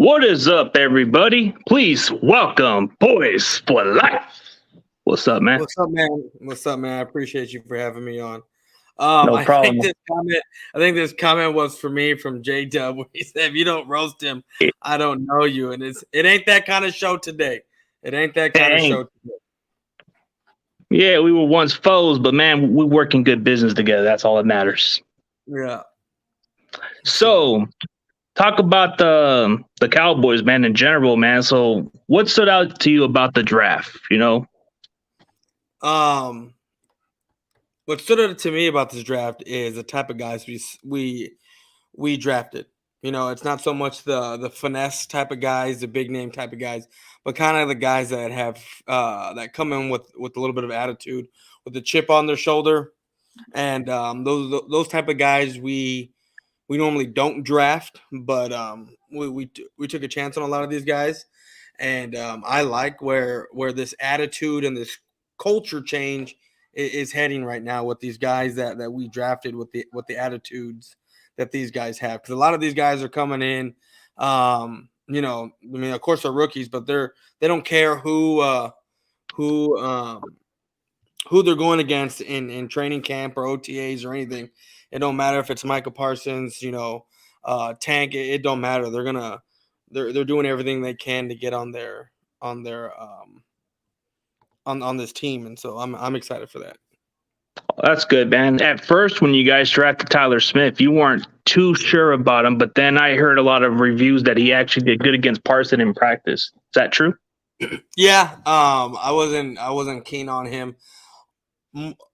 What is up, everybody? Please welcome Boyz4life. What's up, man? What's up, man? What's up, man? I appreciate you for having me on. No I think problem. this comment was for me from J Dub, where he said, "If you don't roast him, I don't know you." And it ain't that kind of show today. It ain't that kind of Dang. show today. Yeah, we were once foes, but man, we work in good business together. That's all that matters. Yeah. So, talk about the Cowboys, man, in general, man. So, what stood out to you about the draft? Um, what stood out to me about this draft is the type of guys we drafted. It's not so much the finesse type of guys, the big name type of guys, but kind of the guys that have that come in with a little bit of attitude, with the chip on their shoulder, and those type of guys we normally don't draft, but we took a chance on a lot of these guys, and I like where this attitude and this culture change is heading right now with these guys that we drafted with the attitudes that these guys have, because a lot of these guys are coming in. I mean, of course they're rookies, but they don't care who they're going against in training camp or OTAs or anything. It don't matter if it's Micah Parsons, Tank. It don't matter. They're doing everything they can to get on this team, and so I'm excited for that. That's good, man. At first, when you guys drafted Tyler Smith, you weren't too sure about him, but then I heard a lot of reviews that he actually did good against Parson in practice. Is that true? Yeah, I wasn't keen on him.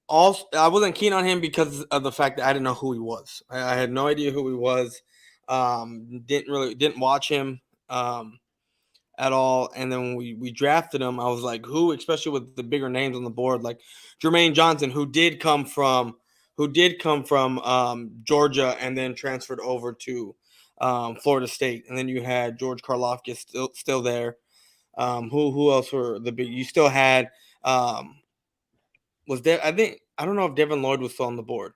Also, I wasn't keen on him because of the fact that I didn't know who he was. I had no idea who he was. Didn't watch him at all. And then when we drafted him, I was like, who? Especially with the bigger names on the board, like Jermaine Johnson, who did come from Georgia and then transferred over to Florida State. And then you had George Karlaftis still there. Who else were the big? You still had was there? I don't know if Devin Lloyd was still on the board,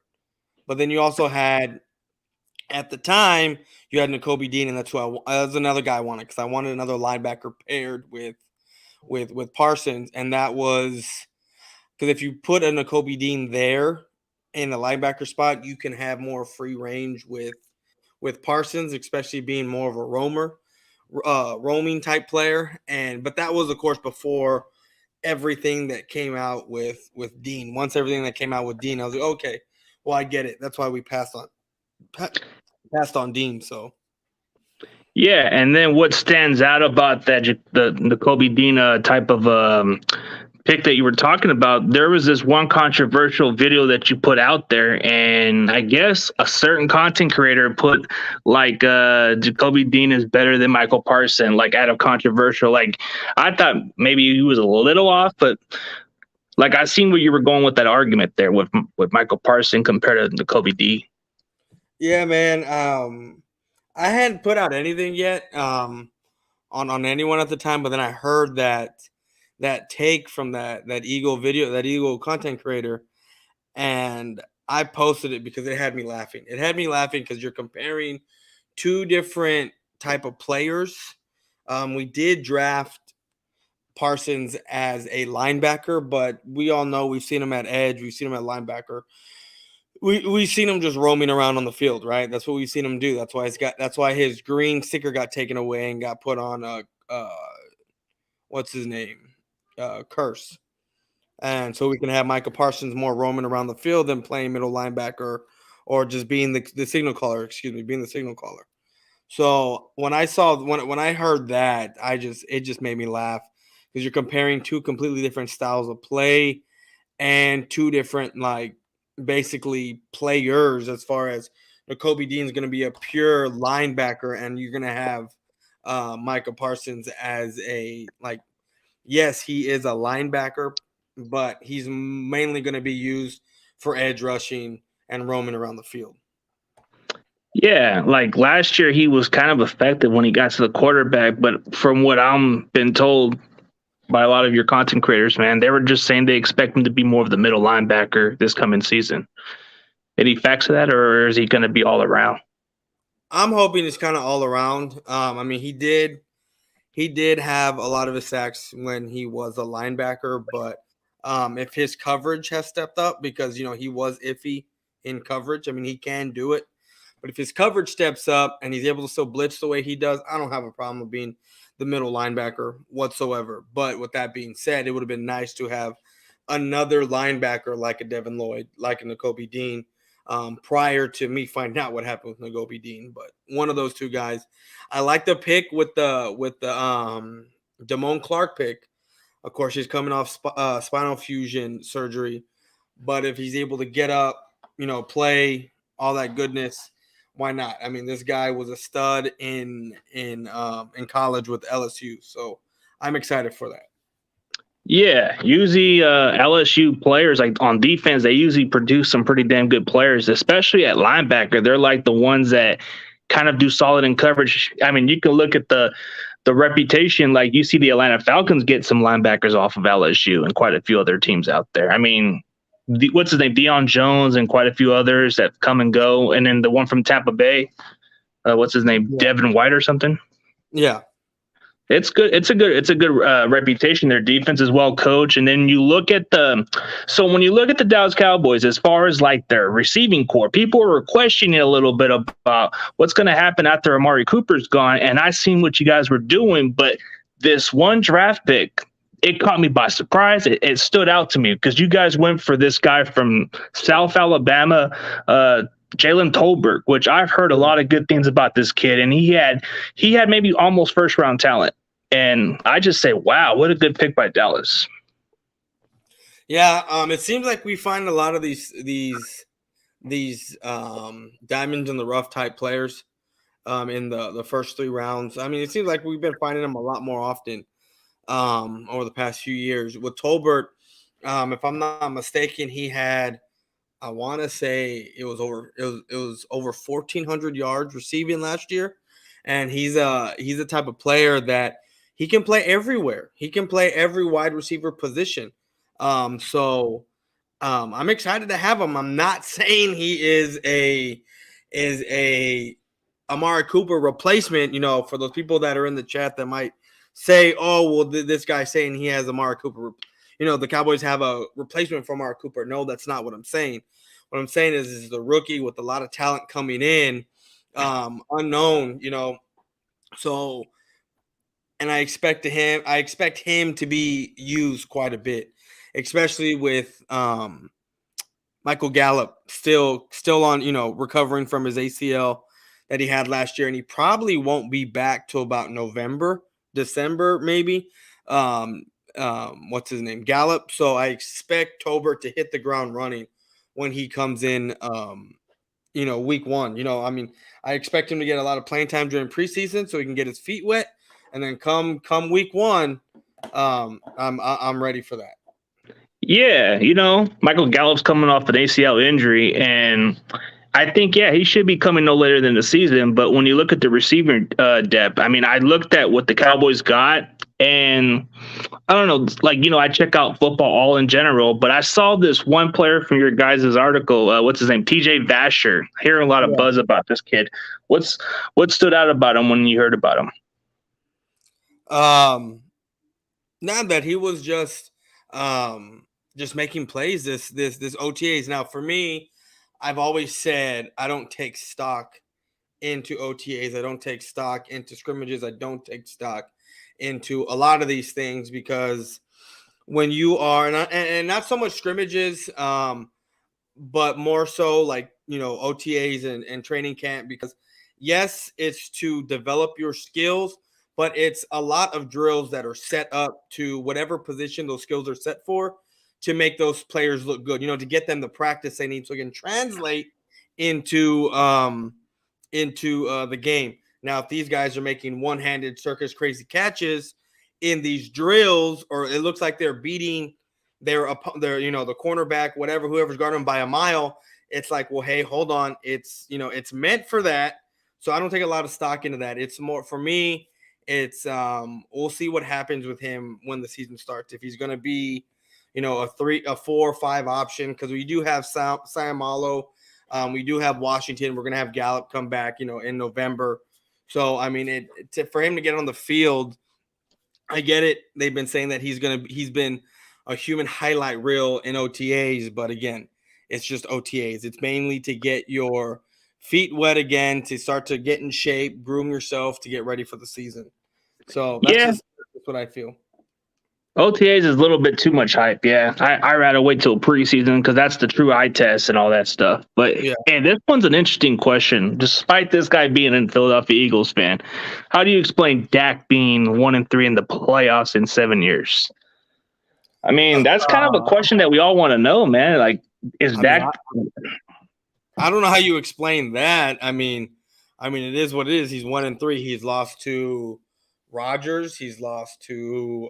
but then you also had, at the time, you had Nakobe Dean, and that's another guy I wanted, because I wanted another linebacker paired with Parsons, and that was because if you put a Nakobe Dean there in the linebacker spot, you can have more free range with Parsons, especially being more of a roaming type player. But that was, of course, before everything that came out with Dean. Once everything that came out with Dean, I was like, okay, well, I get it. That's why we passed on Dean. So Yeah, and then what stands out about the Kobe Dean type of pick that you were talking about? There was this one controversial video that you put out there, and I guess a certain content creator put like Jacoby Dean is better than Michael Parsons, like out of controversial. Like I thought maybe he was a little off, but like I seen where you were going with that argument there with Michael Parsons compared to Jacoby Dean. Yeah, man. I hadn't put out anything yet on anyone at the time, but then I heard that take from that Eagle video, that Eagle content creator, and I posted it because it had me laughing. It had me laughing because you're comparing two different type of players. We did draft Parsons as a linebacker, but we all know we've seen him at edge, we've seen him at linebacker. We've seen him just roaming around on the field, right? That's what we've seen him do. That's why his green sticker got taken away and got put on what's his name? Curse. And so we can have Micah Parsons more roaming around the field than playing middle linebacker or just being the signal caller, being the signal caller. So when I heard that, it just made me laugh, because you're comparing two completely different styles of play and two different, like, basically players, as far as Nakobe Dean is going to be a pure linebacker, and you're going to have Micah Parsons as yes, he is a linebacker, but he's mainly going to be used for edge rushing and roaming around the field. Yeah, like last year he was kind of effective when he got to the quarterback, but from what I'm been told by a lot of your content creators, man, they were just saying they expect him to be more of the middle linebacker this coming season. Any facts to that, or is he going to be all around? I'm hoping it's kind of all around. I mean, he did have a lot of his sacks when he was a linebacker, but if his coverage has stepped up, because he was iffy in coverage. I mean, he can do it, but if his coverage steps up and he's able to still blitz the way he does, I don't have a problem with being the middle linebacker whatsoever. But with that being said, it would have been nice to have another linebacker like a Devin Lloyd, like a Nakobe Dean, prior to me finding out what happened with Nakobe Dean. But one of those two guys. I like the pick with the Damone Clark pick. Of course, he's coming off spinal fusion surgery, but if he's able to get up, play all that goodness, why not? I mean, this guy was a stud in college with LSU, so I'm excited for that. Yeah, usually LSU players like on defense, they usually produce some pretty damn good players, especially at linebacker. They're like the ones that kind of do solid in coverage. I mean, you can look at the reputation. Like you see the Atlanta Falcons get some linebackers off of LSU and quite a few other teams out there. I mean, what's his name, Deion Jones, and quite a few others that come and go. And then the one from Tampa Bay, what's his name, Devin White or something. Yeah. It's good. It's a good reputation. Their defense is well coached, and then you look at when you look at the Dallas Cowboys, as far as like their receiving core, people were questioning a little bit about what's going to happen after Amari Cooper's gone. And I seen what you guys were doing, but this one draft pick, it caught me by surprise. It stood out to me because you guys went for this guy from South Alabama, Jalen Tolbert, which I've heard a lot of good things about this kid, and he had maybe almost first round talent, and I just say, wow, what a good pick by Dallas. Yeah, it seems like we find a lot of these diamonds in the rough type players in the first 3 rounds. I mean, it seems like we've been finding them a lot more often over the past few years. With Tolbert, if I'm not mistaken, he had, I want to say it was over 1,400 yards receiving last year, and he's the type of player that he can play everywhere. He can play every wide receiver position. So I'm excited to have him. I'm not saying he is a Amari Cooper replacement. For those people that are in the chat that might say, "Oh, well, this guy's saying he has Amari Cooper." The Cowboys have a replacement for Amari Cooper. No, that's not what I'm saying. What I'm saying is the rookie with a lot of talent coming in, unknown, So, and I expect him to be used quite a bit, especially with Michael Gallup still on, recovering from his ACL that he had last year, and he probably won't be back till about November, December, maybe. What's his name? Gallup. So I expect Tolbert to hit the ground running when he comes in, week 1. I mean, I expect him to get a lot of playing time during preseason so he can get his feet wet, and then come week 1, I'm ready for that. Yeah, Michael Gallup's coming off an ACL injury, and I think, he should be coming no later than the season. But when you look at the receiver depth, I mean, I looked at what the Cowboys got, and I don't know, like, I check out football all in general, but I saw this one player from your guys' article, what's his name, TJ Vasher. Hearing a lot of buzz about this kid. What stood out about him when you heard about him? Not that he was just making plays this OTAs. Now, for me, I've always said I don't take stock into OTAs. I don't take stock into scrimmages. I don't take stock into a lot of these things, because when you are and not so much scrimmages, but more so like OTAs and training camp, because yes, it's to develop your skills, but it's a lot of drills that are set up to whatever position those skills are set for, to make those players look good, to get them the practice they need so it can translate into the game. Now, if these guys are making one-handed circus crazy catches in these drills, or it looks like they're beating their the cornerback, whatever, whoever's guarding them by a mile, it's like, well, hey, hold on, it's it's meant for that. So I don't take a lot of stock into that. It's more for me. It's we'll see what happens with him when the season starts. If he's going to be, a 3, a 4, or 5 option, because we do have Sayamalo We do have Washington. We're going to have Gallup come back, in November. So, I mean, for him to get on the field, I get it. They've been saying that he's been a human highlight reel in OTAs, but again, it's just OTAs. It's mainly to get your feet wet again, to start to get in shape, groom yourself to get ready for the season. So that's what I feel. OTAs is a little bit too much hype. Yeah, I rather wait till preseason because that's the true eye test and all that stuff. But and this one's an interesting question. Despite this guy being a Philadelphia Eagles fan, how do you explain Dak being 1-3 in the playoffs in 7 years? I mean, that's kind of a question that we all want to know, man. Like, is Dak? I don't know how you explain that. I mean, it is what it is. He's 1-3. He's lost to Rodgers. He's lost to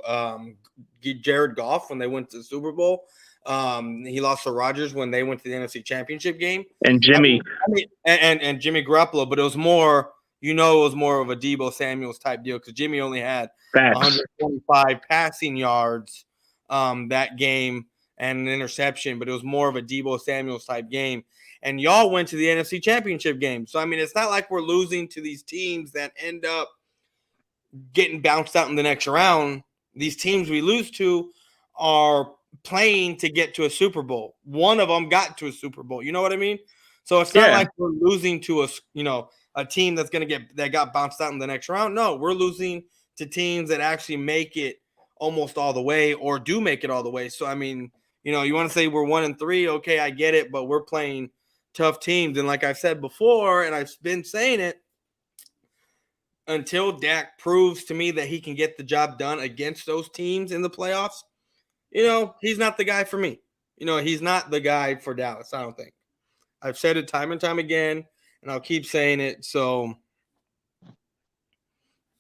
Jared Goff when they went to the Super Bowl. He lost to Rodgers when they went to the NFC Championship game. And Jimmy. And Jimmy Garoppolo, but it was more, it was more of a Deebo Samuels type deal because Jimmy only had 125 passing yards that game and an interception, but it was more of a Deebo Samuels type game. And y'all went to the NFC Championship game. So, I mean, it's not like we're losing to these teams that end up getting bounced out in the next round. These teams we lose to are playing to get to a Super Bowl. One of them got to a Super Bowl. You know what I mean? So it's not like we're losing to a team that got bounced out in the next round. No, we're losing to teams that actually make it almost all the way or do make it all the way. So, I mean, you want to say we're 1-3. Okay, I get it, but we're playing tough teams. And like I've said before, and I've been saying it, until Dak proves to me that he can get the job done against those teams in the playoffs, he's not the guy for me. He's not the guy for Dallas, I don't think. I've said it time and time again, and I'll keep saying it. So,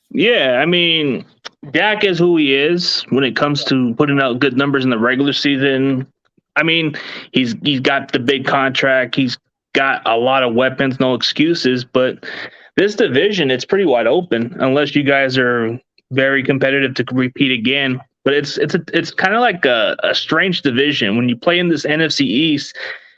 yeah, I mean, Dak is who he is when it comes to putting out good numbers in the regular season. I mean, he's got the big contract. He's got a lot of weapons, no excuses. But this division, it's pretty wide open unless you guys are very competitive to repeat again. But it's kind of like a strange division. When you play in this NFC East,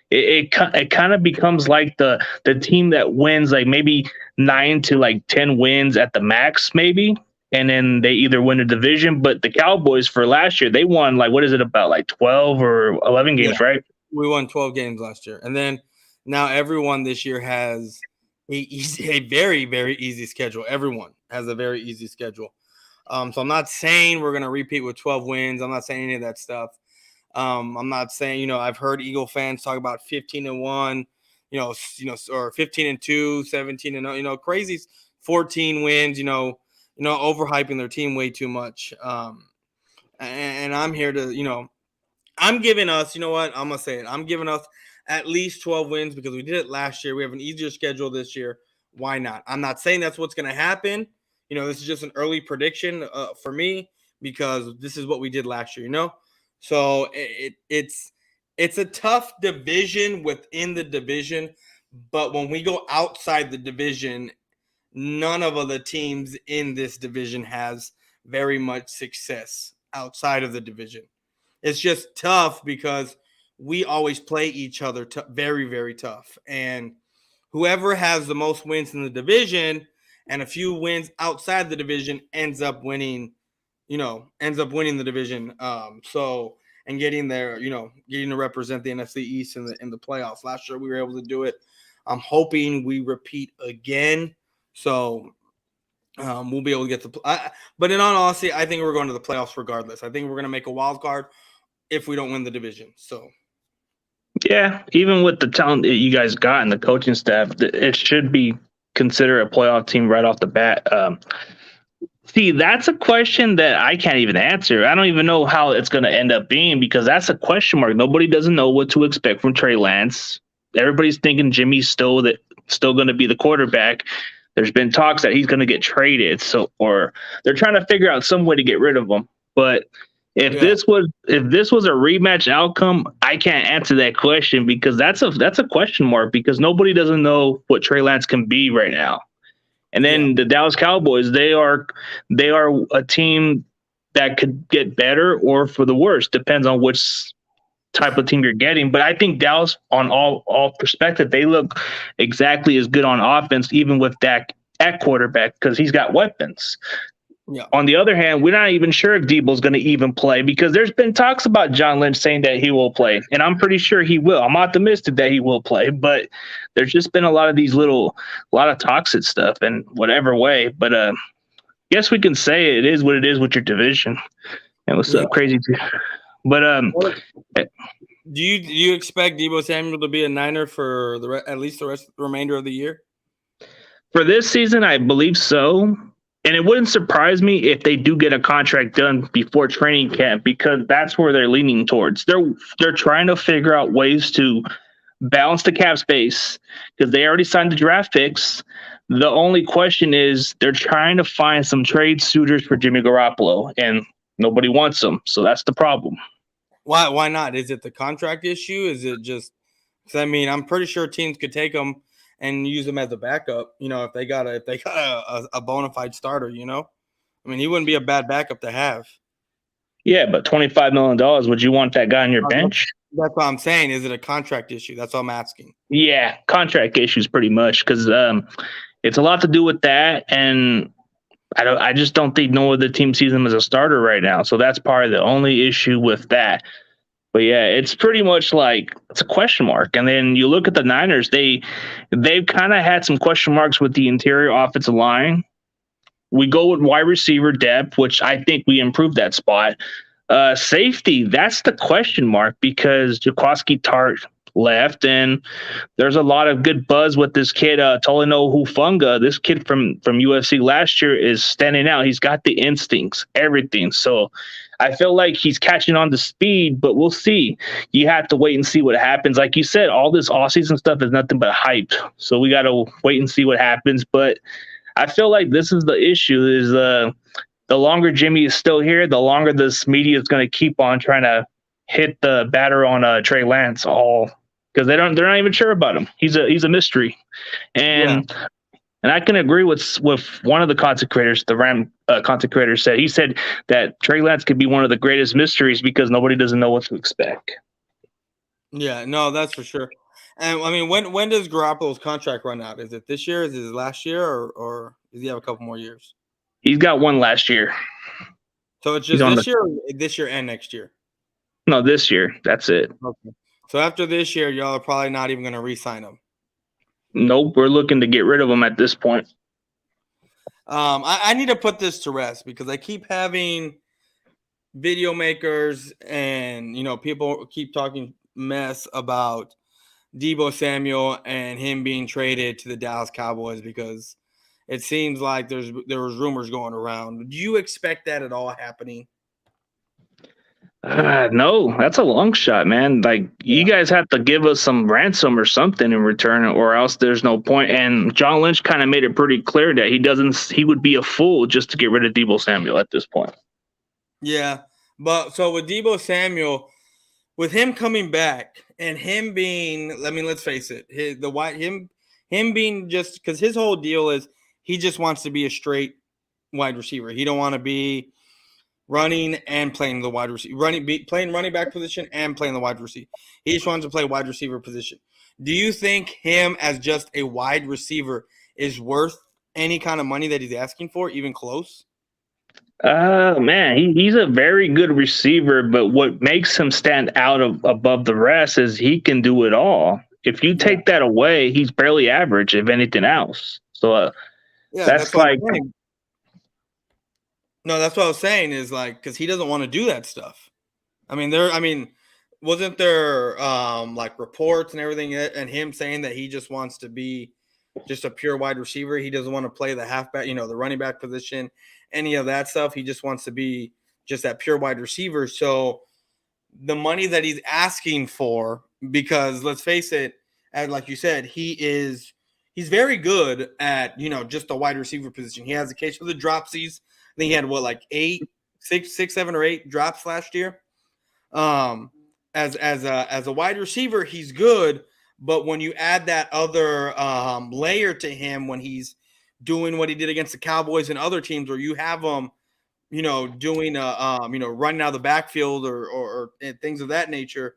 it kind of becomes like the team that wins like maybe 9 to 10 wins at the max, maybe. And then they either win a division, but the Cowboys for last year, they won what is it, about 12 or 11 games, right? We won 12 games last year. And then now everyone this year has a very, very easy schedule. Everyone has a very easy schedule. So I'm not saying we're going to repeat with 12 wins. I'm not saying any of that stuff. I'm not saying, I've heard Eagle fans talk about 15-1, or 15-2, 17-0, crazy 14 wins, overhyping their team way too much. And I'm here to, I'm giving us, I'm going to say it. I'm giving us at least 12 wins because we did it last year. We have an easier schedule this year. Why not? I'm not saying that's what's going to happen. This is just an early prediction for me because this is what we did last year, So it's a tough division within the division. But when we go outside the division, none of the teams in this division has very much success outside of the division. It's just tough because we always play each other very, very tough. And whoever has the most wins in the division and a few wins outside the division ends up winning the division. And getting there, getting to represent the NFC East in the playoffs. Last year we were able to do it. I'm hoping we repeat again. So we'll be able to get but in all honesty, I think we're going to the playoffs regardless. I think we're going to make a wild card if we don't win the division. So, yeah, even with the talent that you guys got and the coaching staff, it should be considered a playoff team right off the bat. See, that's a question that I can't even answer. I don't even know how it's going to end up being because that's a question mark. Nobody doesn't know what to expect from Trey Lance. Everybody's thinking Jimmy's still going to be the quarterback. There's been talks that he's going to get traded, or they're trying to figure out some way to get rid of him. But if this was a rematch outcome, I can't answer that question because that's a question mark because nobody doesn't know what Trey Lance can be right now. And then the Dallas Cowboys, they are a team that could get better or for the worse, depends on which type of team you're getting. But I think Dallas, on all perspective, they look exactly as good on offense, even with Dak at quarterback, because he's got weapons. Yeah. On the other hand, we're not even sure if Debo's going to even play, because there's been talks about John Lynch saying that he will play, and I'm pretty sure he will. I'm optimistic that he will play, but there's just been a lot of toxic stuff in whatever way. But guess we can say it is what it is with your division. And what's up, crazy? But do you expect Deebo Samuel to be a Niner for at least the remainder of the year? For this season, I believe so. And it wouldn't surprise me if they do get a contract done before training camp, because that's where they're leaning towards. They're trying to figure out ways to balance the cap space, because they already signed the draft picks. The only question is they're trying to find some trade suitors for Jimmy Garoppolo, and nobody wants them. So that's the problem. Why not? Is it the contract issue? Is it just – because, I mean, I'm pretty sure teams could take them and use him as a backup, if they got a bona fide starter, I mean, he wouldn't be a bad backup to have. Yeah, but $25 million, would you want that guy on your bench? That's what I'm saying. Is it a contract issue? That's what I'm asking. Yeah, contract issues pretty much, because it's a lot to do with that, and I just don't think no other team sees him as a starter right now. So that's probably the only issue with that. But yeah, it's pretty much like it's a question mark. And then you look at the Niners, they've kind of had some question marks with the interior offensive line. We go with wide receiver depth, which I think we improved that spot. Safety, that's the question mark, because Jaquiski Tart left, and there's a lot of good buzz with this kid, Tolino Hufunga. This kid from UFC last year is standing out. He's got the instincts, everything. So I feel like he's catching on to speed, but we'll see. You have to wait and see what happens. Like you said, all this offseason stuff is nothing but hype. So we got to wait and see what happens. But I feel like this is the issue, is the longer Jimmy is still here, the longer this media is going to keep on trying to hit the batter on Trey Lance, because they're not even sure about him. He's a mystery. And I can agree with one of the content creators, the Ram content creator said. He said that Trey Lance could be one of the greatest mysteries because nobody doesn't know what to expect. Yeah, no, that's for sure. And I mean, when does Garoppolo's contract run out? Is it this year? Is it last year, or does he have a couple more years? He's got one last year. So it's just this year and next year? No, this year. That's it. Okay. So after this year, y'all are probably not even going to re-sign him. Nope, we're looking to get rid of him at this point. I need to put this to rest, because I keep having video makers and people keep talking mess about Deebo Samuel and him being traded to the Dallas Cowboys, because it seems like there was rumors going around. Do you expect that at all happening? No, that's a long shot, man. Like, you guys have to give us some ransom or something in return, or else there's no point. And John Lynch kind of made it pretty clear that he would be a fool just to get rid of Deebo Samuel at this point. Yeah, but so with Deebo Samuel, with him coming back and him being, I mean, let's face it, him being, just because his whole deal is he just wants to be a straight wide receiver. He don't want to be running and playing the wide receiver, playing running back position and playing the wide receiver. He just wants to play wide receiver position. Do you think him as just a wide receiver is worth any kind of money that he's asking for, even close? Man, he's a very good receiver, but what makes him stand out above the rest is he can do it all. If you take that away, he's barely average, if anything else. So that's like. No, that's what I was saying, is like, because he doesn't want to do that stuff. I mean, wasn't there like reports and everything, and him saying that he just wants to be just a pure wide receiver? He doesn't want to play the halfback, the running back position, any of that stuff. He just wants to be just that pure wide receiver. So the money that he's asking for, because let's face it, and like you said, he's very good at, just the wide receiver position. He has a case for the dropsies. I think he had six, 7 or 8 drops last year. As a wide receiver, he's good, but when you add that other layer to him, when he's doing what he did against the Cowboys and other teams, where you have him, doing running out of the backfield or things of that nature,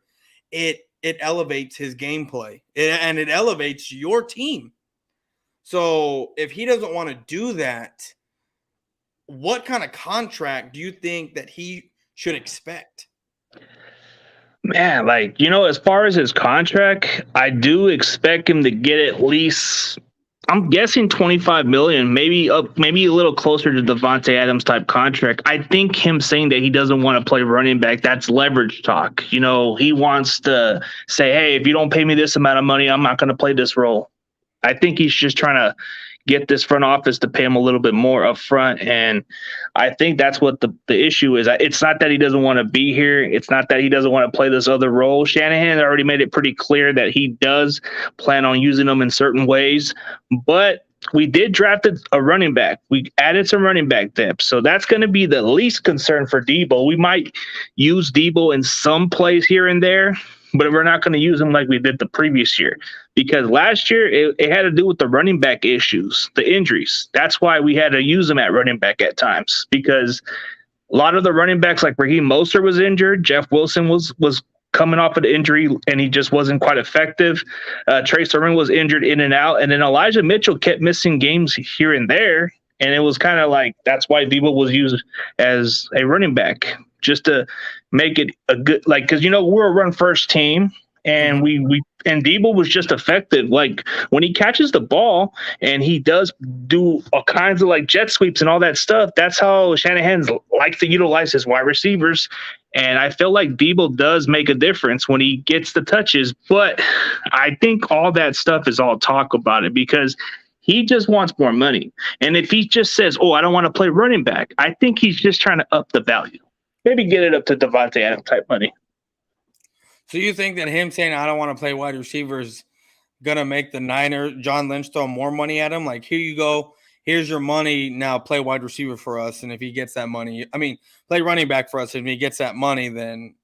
it elevates his gameplay and it elevates your team. So if he doesn't want to do that, what kind of contract do you think that he should expect? Man, like, as far as his contract, I do expect him to get at least, I'm guessing 25 million, maybe a little closer to Devontae Adams type contract. I think him saying that he doesn't want to play running back, that's leverage talk. He wants to say, hey, if you don't pay me this amount of money, I'm not going to play this role. I think he's just trying to get this front office to pay him a little bit more up front. And I think that's what the issue is. It's not that he doesn't want to be here. It's not that he doesn't want to play this other role. Shanahan already made it pretty clear that he does plan on using them in certain ways. But we did draft a running back. We added some running back depth. So that's going to be the least concern for Debo. We might use Debo in some plays here and there, but we're not going to use him like we did the previous year, because last year it had to do with the running back issues, the injuries. That's why we had to use him at running back at times, because a lot of the running backs, like Raheem Mostert was injured. Jeff Wilson was coming off of the injury, and he just wasn't quite effective. Trey Sermon was injured in and out. And then Elijah Mitchell kept missing games here and there. And it was kind of like, that's why Debo was used as a running back, just to make it a good, like, because we're a run first team, and and Debo was just effective. Like, when he catches the ball and he does do all kinds of like jet sweeps and all that stuff, that's how Shanahan likes to utilize his wide receivers. And I feel like Debo does make a difference when he gets the touches, but I think all that stuff is all talk about it, because he just wants more money. And if he just says, oh, I don't want to play running back, I think he's just trying to up the value. Maybe get it up to Devontae Adams type money. So you think that him saying, I don't want to play wide receiver is going to make the Niners, John Lynch, throw more money at him? Like, here you go. Here's your money. Now play wide receiver for us. And if he gets that money, play running back for us. If he gets that money, then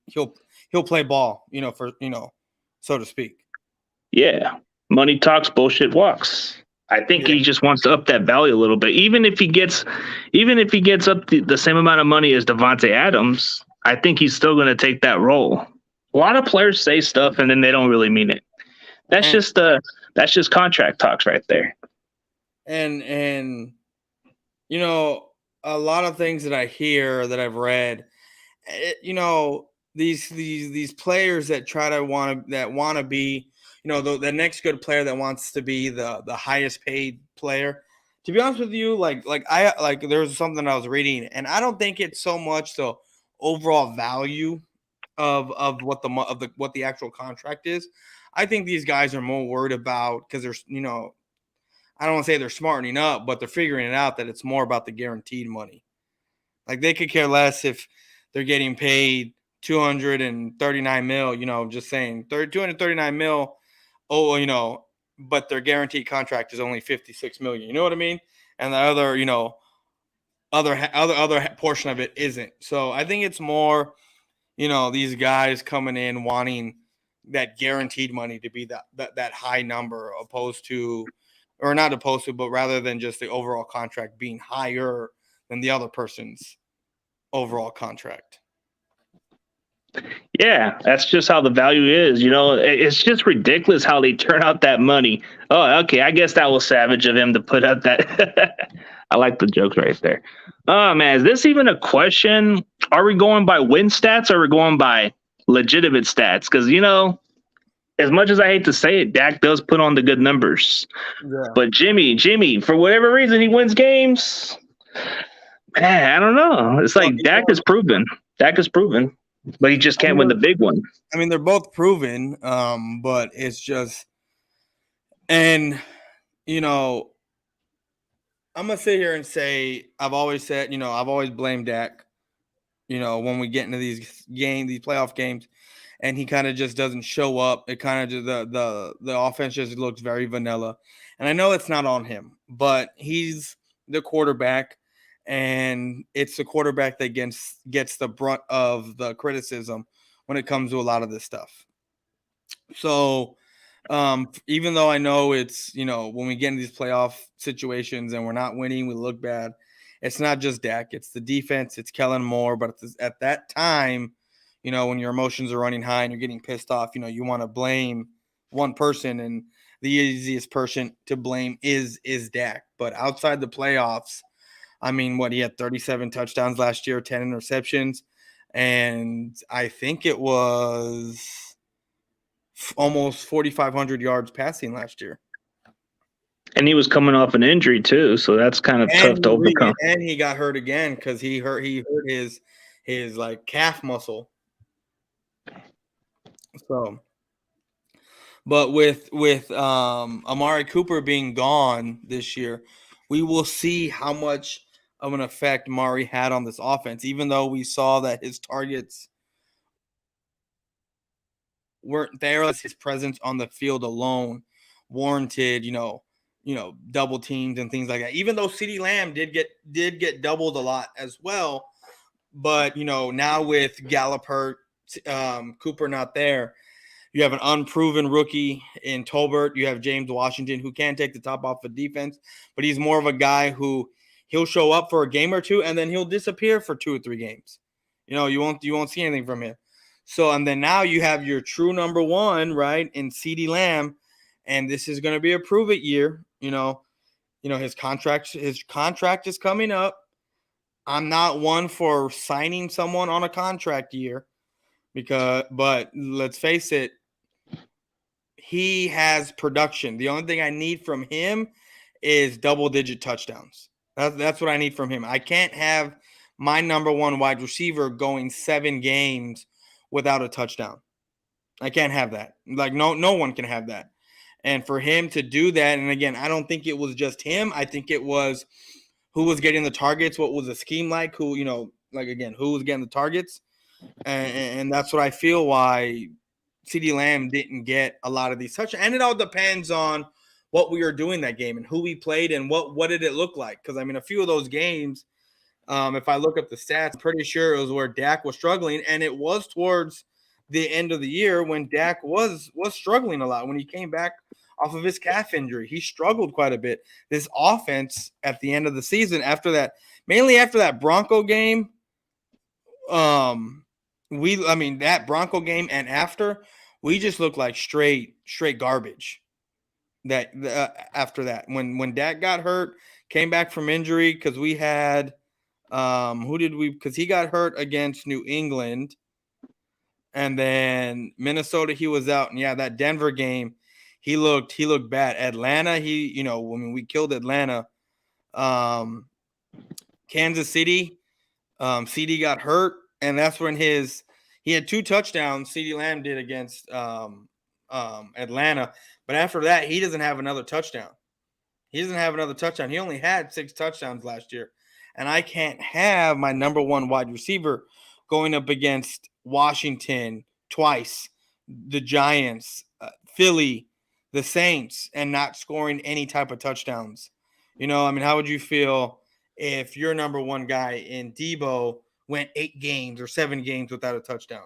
he'll play ball, so to speak. Yeah. Money talks, bullshit walks. I think he just wants to up that value a little bit. Even if he gets up the same amount of money as Devontae Adams, I think he's still going to take that role. A lot of players say stuff and then they don't really mean it. That's just contract talks right there. And a lot of things that I hear, that I've read, these players that want to be, the next good player that wants to be the highest paid player. To be honest with you, there was something I was reading, and I don't think it's so much the overall value of what the actual contract is. I think these guys are more worried about, because there's, I don't want to say they're smartening up, but they're figuring it out that it's more about the guaranteed money. Like, they could care less if they're getting paid $239 mil, just saying 239 mil. Oh, but their guaranteed contract is only 56 million. You know what I mean? And the other, other portion of it isn't. So I think it's more, these guys coming in wanting that guaranteed money to be that high number, but rather than just the overall contract being higher than the other person's overall contract. Yeah, that's just how the value is. It's just ridiculous how they turn out that money. Oh, okay. I guess that was savage of him to put up that. I like the jokes right there. Oh, man. Is this even a question? Are we going by win stats, or are we going by legitimate stats? Because, as much as I hate to say it, Dak does put on the good numbers. Yeah. But Jimmy, for whatever reason, he wins games. Man, I don't know. It's like Dak is proven. But he just can't win the big one. They're both proven, but it's just, and I'm gonna sit here and say, I've always blamed Dak. When we get into these playoff games, and he kind of just doesn't show up. It kind of just the offense just looks very vanilla, and I know it's not on him, but he's the quarterback. And it's the quarterback that gets the brunt of the criticism when it comes to a lot of this stuff. So even though I know it's, when we get into these playoff situations and we're not winning, we look bad. It's not just Dak. It's the defense. It's Kellen Moore. But at that time, when your emotions are running high and you're getting pissed off, you want to blame one person, and the easiest person to blame is Dak. But outside the playoffs, I mean, he had 37 touchdowns last year, 10 interceptions, and I think it was almost 4,500 yards passing last year. And he was coming off an injury too, so that's kind of tough to overcome. And he got hurt again because he hurt his like calf muscle. So, but with Amari Cooper being gone this year, we will see how much of an effect Mari had on this offense. Even though we saw that his targets weren't there, his presence on the field alone warranted, double teams and things like that. Even though CeeDee Lamb did get doubled a lot as well, but now with Gallup hurt, Cooper not there, you have an unproven rookie in Tolbert. You have James Washington, who can take the top off of defense, but he's more of a guy who he'll show up for a game or two and then he'll disappear for 2 or 3 games. You won't see anything from him. So, and then now you have your true number one, right, in CeeDee Lamb, and this is going to be a prove it year. His contract is coming up. I'm not one for signing someone on a contract year but let's face it, he has production. The only thing I need from him is double-digit touchdowns. That's what I need from him. I can't have my number one wide receiver going 7 games without a touchdown. I can't have that. Like no one can have that. And for him to do that, and again, I don't think it was just him. I think it was who was getting the targets, what was the scheme like, who was getting the targets. And that's what I feel why CeeDee Lamb didn't get a lot of these touchdowns. And it all depends on what we were doing that game and who we played and what did it look like. Because, I mean, a few of those games, if I look up the stats, I'm pretty sure it was where Dak was struggling. And it was towards the end of the year when Dak was struggling a lot. When he came back off of his calf injury, he struggled quite a bit. This offense at the end of the season, mainly after that Bronco game, that Bronco game and after, we just looked like straight garbage. After that, when Dak got hurt, came back from injury, because we had because he got hurt against New England, and then Minnesota he was out, and that Denver game he looked bad. Atlanta, we killed Atlanta. Kansas City, CD got hurt, and that's when he had 2 touchdowns. CeeDee Lamb did against Atlanta, but after that, he doesn't have another touchdown. He only had 6 touchdowns last year, and I can't have my number one wide receiver going up against Washington twice, the Giants, Philly, the Saints, and not scoring any type of touchdowns. How would you feel if your number one guy in Debo went 8 games or 7 games without a touchdown?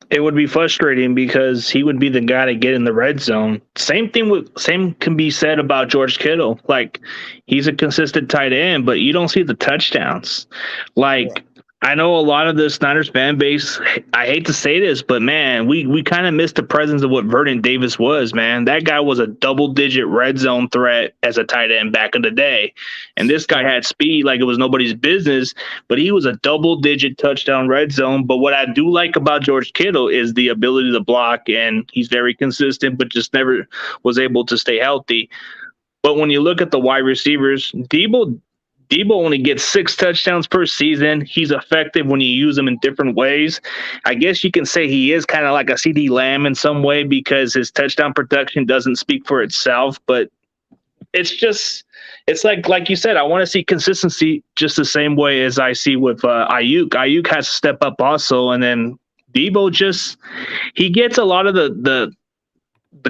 It would be frustrating because he would be the guy to get in the red zone. Same can be said about George Kittle. Like, he's a consistent tight end, but you don't see the touchdowns. I know a lot of the Niners fan base, I hate to say this, but man, we kind of missed the presence of what Vernon Davis was, man. That guy was a double-digit red zone threat as a tight end back in the day. And this guy had speed like it was nobody's business, but he was a double-digit touchdown red zone. But what I do like about George Kittle is the ability to block, and he's very consistent, but just never was able to stay healthy. But when you look at the wide receivers, Debo only gets 6 touchdowns per season. He's effective when you use him in different ways. I guess you can say he is kind of like a CeeDee Lamb in some way because his touchdown production doesn't speak for itself. But it's like you said, I want to see consistency just the same way as I see with Ayuk. Ayuk has to step up also, and then Debo he gets a lot of the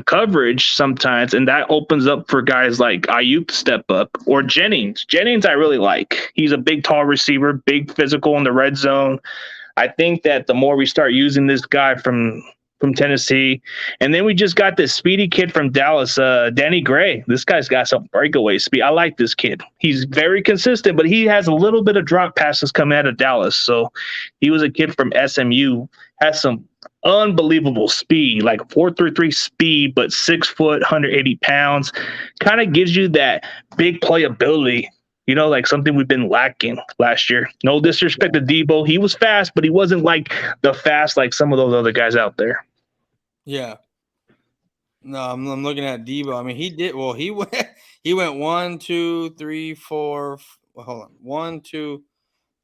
coverage sometimes, and that opens up for guys like Ayuk to step up, or Jennings. Jennings I really like. He's a big, tall receiver, big physical in the red zone. I think that the more we start using this guy from from Tennessee. And then we just got this speedy kid from Dallas, Danny Gray. This guy's got some breakaway speed. I like this kid. He's very consistent, but he has a little bit of drop passes coming out of Dallas. So he was a kid from SMU, has some unbelievable speed, like 4.33 speed, but 6 foot, 180 pounds. Kind of gives you that big playability. Like something we've been lacking last year. No disrespect to Debo. He was fast, but he wasn't like the fast like some of those other guys out there. Yeah. No, I'm looking at Debo. I mean, he did well. He went 1, 2, 3, 4. Well, hold on. 1, 2,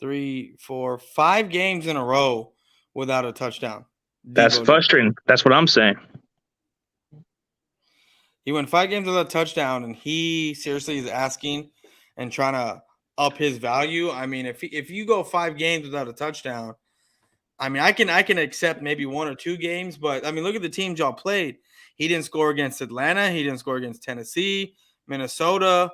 3, 4, 5 games in a row without a touchdown. That's frustrating. That's what I'm saying. He went 5 games without a touchdown, and he seriously is asking and trying to up his value. I mean, if you go 5 games without a touchdown, I mean, I can accept maybe 1 or 2 games, but I mean, look at the teams y'all played. He didn't score against Atlanta. He didn't score against Tennessee, Minnesota,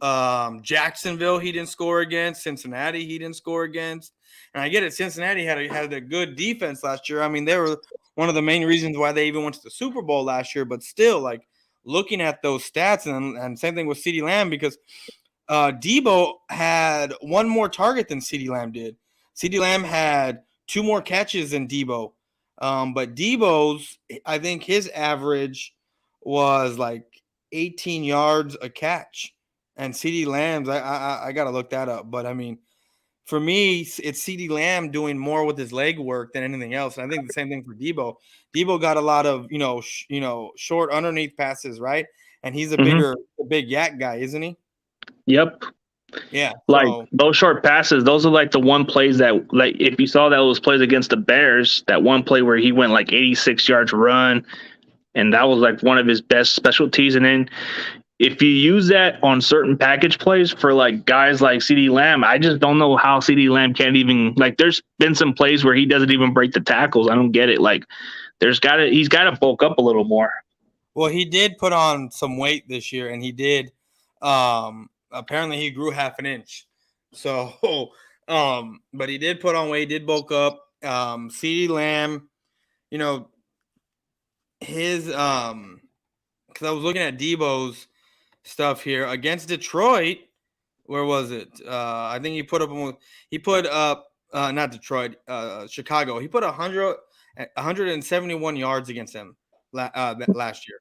Jacksonville. He didn't score against Cincinnati. He didn't score against. And I get it. Cincinnati had a good defense last year. I mean, they were one of the main reasons why they even went to the Super Bowl last year. But still, like looking at those stats, and same thing with CeeDee Lamb, because Debo had 1 more target than CeeDee Lamb did. CeeDee Lamb had 2 more catches than Debo. But Debo's, I think his average was like 18 yards a catch. And CeeDee Lamb's, I got to look that up. But, I mean, for me, it's CeeDee Lamb doing more with his leg work than anything else. And I think the same thing for Debo. Debo got a lot of, short underneath passes, right? And he's a big yak guy, isn't he? Yep. Yeah. Like those short passes, those are like the one plays that, like, if you saw those plays against the Bears, that one play where he went like 86 yards run, and that was like one of his best specialties. And then if you use that on certain package plays for like guys like CeeDee Lamb, I just don't know how CeeDee Lamb can't even, like, there's been some plays where he doesn't even break the tackles. I don't get it. Like, he's got to bulk up a little more. Well, he did put on some weight this year, and he did. Apparently he grew half an inch. So, but he did put on weight, did bulk up. CeeDee Lamb, his because I was looking at Debo's stuff here against Detroit. Where was it? I think he put up not Detroit, Chicago. He put 171 yards against them last year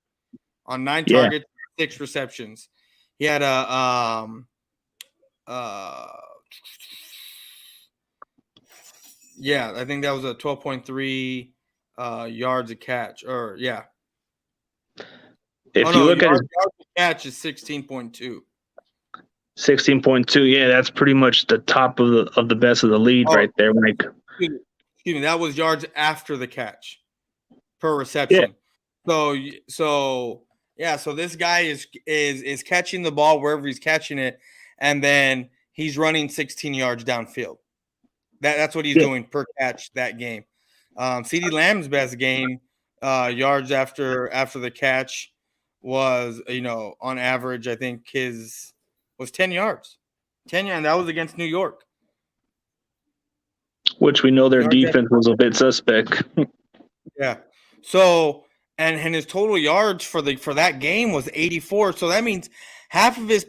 on 9 targets, 6 receptions. He had I think that was a 12.3 yards a catch, or If you look at his yards a catch is 16.2. 16.2, yeah, that's pretty much the top of the best of the league right there, Mike. Excuse me, that was yards after the catch per reception. Yeah. So this guy is catching the ball wherever he's catching it, and then he's running 16 yards downfield. That's what he's doing per catch that game. CeeDee Lamb's best game, yards after the catch, was on average, I think his was 10 yards. 10 yards, and that was against New York. Which we know their defense was a bit suspect. Yeah. So and his total yards for that game was 84. So that means half of his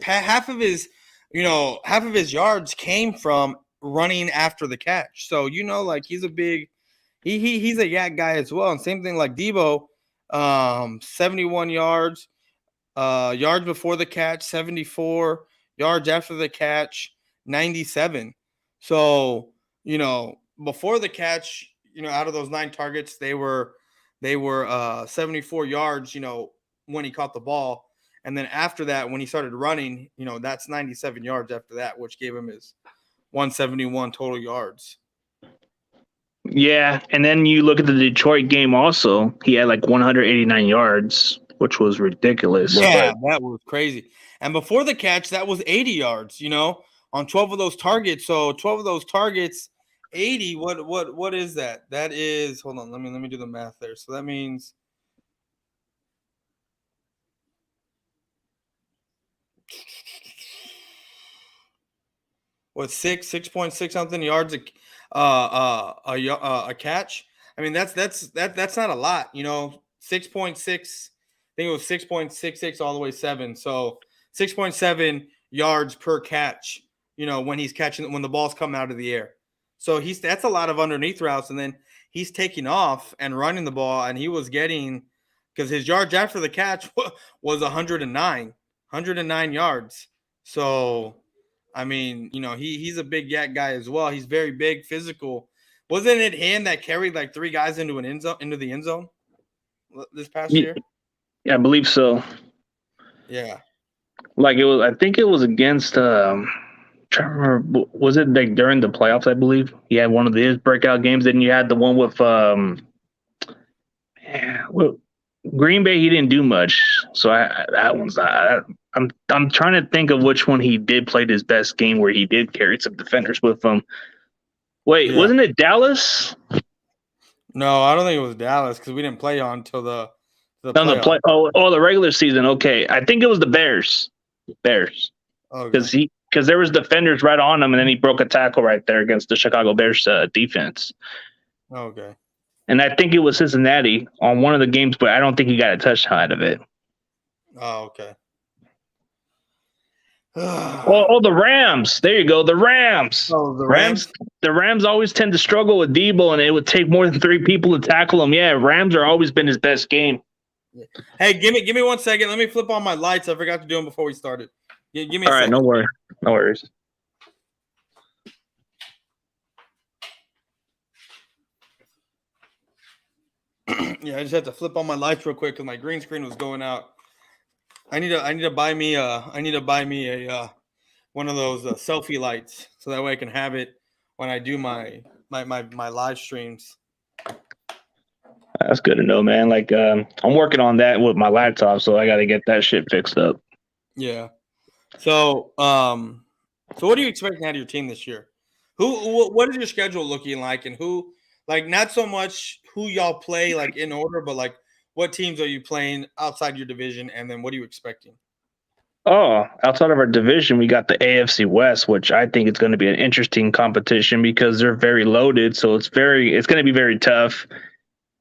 yards came from running after the catch. So like he's a big he's a yak guy as well. And same thing like Debo, 71 yards, yards before the catch, 74 yards after the catch, 97. So, before the catch, out of those 9 targets, they were 74 yards, when he caught the ball. And then after that, when he started running, that's 97 yards after that, which gave him his 171 total yards. Yeah. And then you look at the Detroit game also, he had like 189 yards, which was ridiculous. Yeah, that was crazy. And before the catch, that was 80 yards, on 12 of those targets. So 12 of those targets, 80. What is that? That is, hold on, let me do the math there. So that means what, 6.6 something yards a catch. I mean, that's not a lot, 6.6. I think it was 6.66 all the way 7. So 6.7 yards per catch, when he's catching, when the ball's coming out of the air. So that's a lot of underneath routes. And then he's taking off and running the ball, and he was getting, because his yards after the catch was 109 yards. So, I mean, he's a big yak guy as well. He's very big, physical. Wasn't it him that carried like 3 guys into the end zone this past year? Yeah, I believe so. Yeah. Like I think it was against trying to remember, was it like during the playoffs, I believe? He had one of his breakout games. Then you had the one with Green Bay. He didn't do much. So that one's I'm trying to think of which one he did play his best game where he did carry some defenders with him. Wait, Yeah. Wasn't it Dallas? No, I don't think it was Dallas, because we didn't play on until the playoffs. The regular season. Okay, I think it was the Bears. Because there was defenders right on him, and then he broke a tackle right there against the Chicago Bears defense. Okay. And I think it was Cincinnati on one of the games, but I don't think he got a touchdown out of it. Oh, okay. The Rams. There you go. The Rams. Oh, the Rams. The Rams always tend to struggle with Debo, and it would take more than 3 people to tackle him. Yeah, Rams are always been his best game. Hey, give me 1 second. Let me flip on my lights. I forgot to do them before we started. Give me a second. All right, no worries. Yeah, I just had to flip on my lights real quick because my green screen was going out. I need to buy me a one of those selfie lights, so that way I can have it when I do my live streams. That's good to know, man. Like I'm working on that with my laptop, so I got to get that shit fixed up. Yeah. So what are you expecting out of your team this year? What is your schedule looking like, and who, like, not so much who y'all play like in order, but like what teams are you playing outside your division, and then what are you expecting? Oh, outside of our division, we got the AFC West, which I think is going to be an interesting competition because they're very loaded. So it's going to be very tough.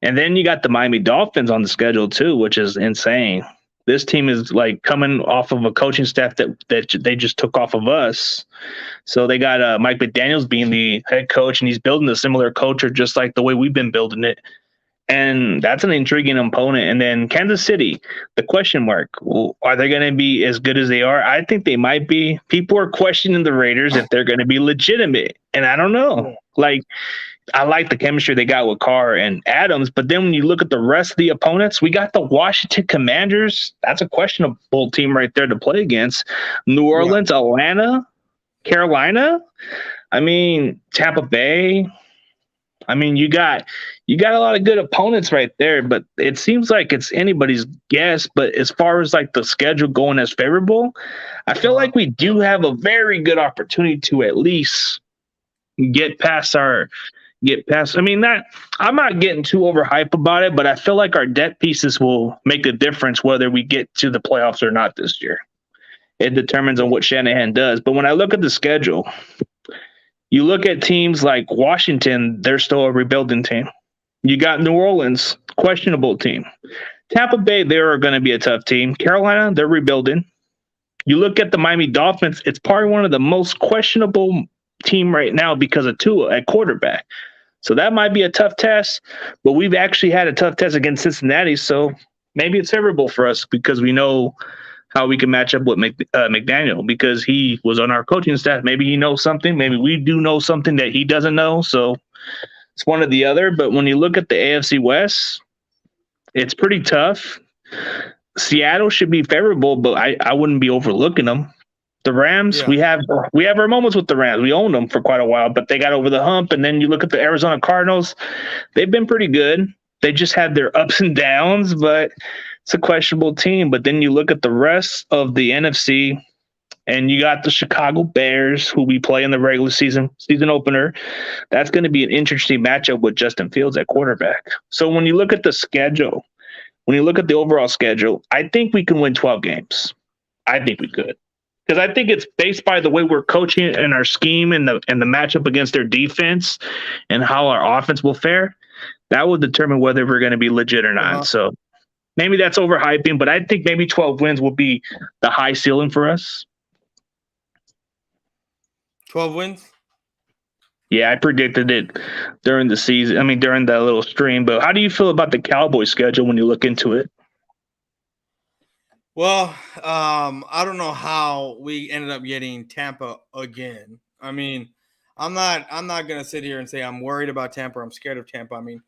And then you got the Miami Dolphins on the schedule too, which is insane. This team is like coming off of a coaching staff that they just took off of us. So they got Mike McDaniels being the head coach, and he's building a similar culture just like the way we've been building it. And that's an intriguing opponent. And then Kansas City, the question mark. Are they going to be as good as they are? I think they might be. People are questioning the Raiders if they're going to be legitimate. And I don't know. Like, I like the chemistry they got with Carr and Adams. But then when you look at the rest of the opponents, we got the Washington Commanders. That's a questionable team right there to play against. New Orleans, Atlanta, Carolina. I mean, Tampa Bay. I mean, you got a lot of good opponents right there, but it seems like it's anybody's guess. But as far as like the schedule going as favorable, I feel like we do have a very good opportunity to at least get past. I mean, I'm not getting too overhyped about it, but I feel like our depth pieces will make a difference whether we get to the playoffs or not this year. It determines on what Shanahan does. But when I look at the schedule, you look at teams like Washington, they're still a rebuilding team. You got New Orleans, questionable team. Tampa Bay, they're going to be a tough team. Carolina, they're rebuilding. You look at the Miami Dolphins, it's probably one of the most questionable team right now because of Tua at quarterback. So that might be a tough test, but we've actually had a tough test against Cincinnati, so maybe it's favorable for us because we know how we can match up with McDaniel because he was on our coaching staff. Maybe he knows something. Maybe we do know something that he doesn't know. So it's one or the other. But when you look at the AFC West, it's pretty tough. Seattle should be favorable, but I wouldn't be overlooking them. The Rams, we have our moments with the Rams. We owned them for quite a while, but they got over the hump. And then you look at the Arizona Cardinals, they've been pretty good. They just had their ups and downs, but it's a questionable team. But then you look at the rest of the NFC, and you got the Chicago Bears, who we play in the regular season opener. That's going to be an interesting matchup with Justin Fields at quarterback. So when you look at the schedule, when you look at the overall schedule, I think we can win 12 games. I think we could. Because I think it's based by the way we're coaching and our scheme and the matchup against their defense and how our offense will fare. That will determine whether we're going to be legit or not. So maybe that's overhyping, but I think maybe 12 wins will be the high ceiling for us. 12 wins? Yeah, I predicted it during the season. I mean, during the little stream. But how do you feel about the Cowboys schedule when you look into it? Well, I don't know how we ended up getting Tampa again. I mean, I'm not gonna sit here and say I'm worried about Tampa. I'm scared of Tampa. I mean,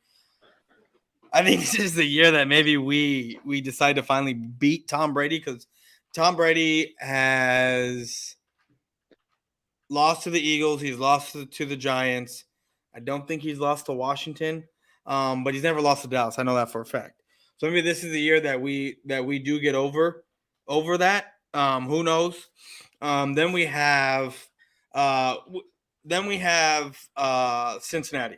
I think this is the year that maybe we decide to finally beat Tom Brady, because Tom Brady has lost to the Eagles. He's lost to the Giants. I don't think he's lost to Washington, but he's never lost to Dallas. I know that for a fact. So maybe this is the year that we do get over that. Who knows? Then we have Cincinnati.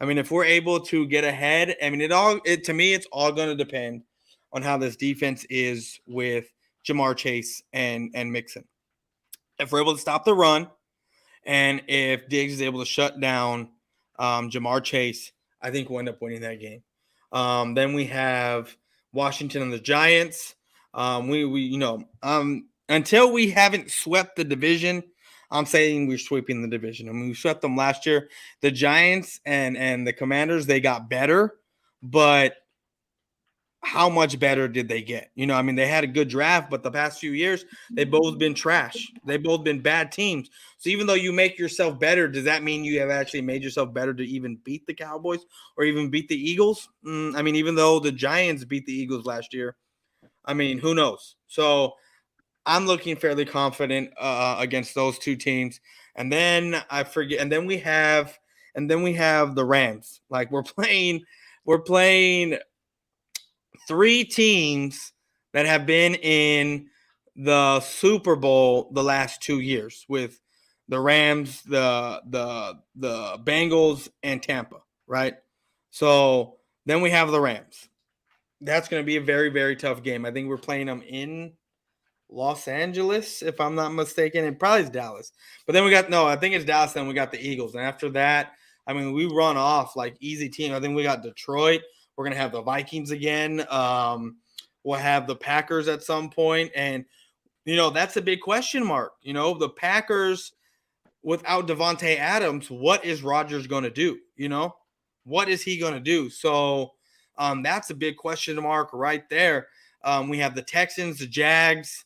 I mean, if we're able to get ahead, I mean, to me, it's all going to depend on how this defense is with Jamar Chase and Mixon. If we're able to stop the run, and if Diggs is able to shut down Jamar Chase, I think we'll end up winning that game. Then we have Washington and the Giants. Until we haven't swept the division, I'm saying we're sweeping the division. I mean, we swept them last year. The Giants and the Commanders, they got better, but how much better did they get? I mean, they had a good draft, but the past few years, they've both been trash. They've both been bad teams. So even though you make yourself better, does that mean you have actually made yourself better to even beat the Cowboys or even beat the Eagles? I mean, even though the Giants beat the Eagles last year, I mean, who knows? So I'm looking fairly confident against those two teams. And then I forget. And then we have the Rams. Like we're playing three teams that have been in the Super Bowl the last 2 years, with the Rams, the Bengals, and Tampa, right? So then we have the Rams. That's going to be a very, very tough game. I think we're playing them in Los Angeles, if I'm not mistaken. It probably is Dallas. But then I think it's Dallas, then we got the Eagles. And after that, I mean, we run off like easy team. I think we got Detroit. We're going to have the Vikings again. We'll have the Packers at some point. And, that's a big question mark. The Packers, without Devontae Adams, what is Rodgers going to do? What is he going to do? So that's a big question mark right there. We have the Texans, the Jags,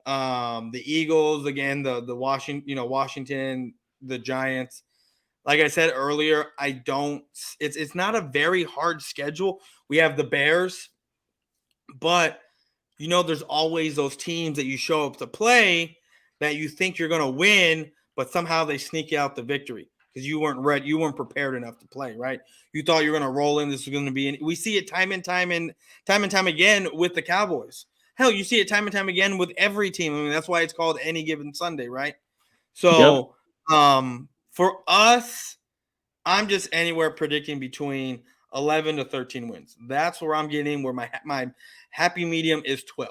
the Eagles, again, the Washington, the Giants. Like I said earlier, it's not a very hard schedule. We have the Bears, but there's always those teams that you show up to play that you think you're going to win, but somehow they sneak out the victory because you weren't ready, you weren't prepared enough to play, right? You thought you were going to roll in. This was going to be. We see it time and time again with the Cowboys. Hell, you see it time and time again with every team. I mean, that's why it's called Any Given Sunday, right? So, for us, I'm just anywhere predicting between 11 to 13 wins. That's where I'm getting. Where my happy medium is 12.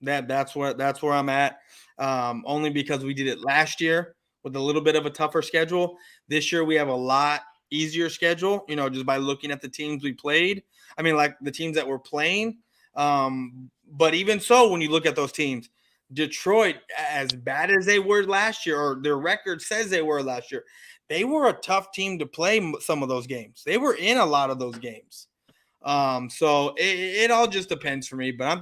That's where I'm at. Only because we did it last year with a little bit of a tougher schedule. This year we have a lot easier schedule. Just by looking at the teams we played. I mean, like the teams that we're playing. But even so, when you look at those teams, Detroit, as bad as they were last year, or their record says they were last year, they were a tough team to play some of those games. They were in a lot of those games. So it all just depends for me. But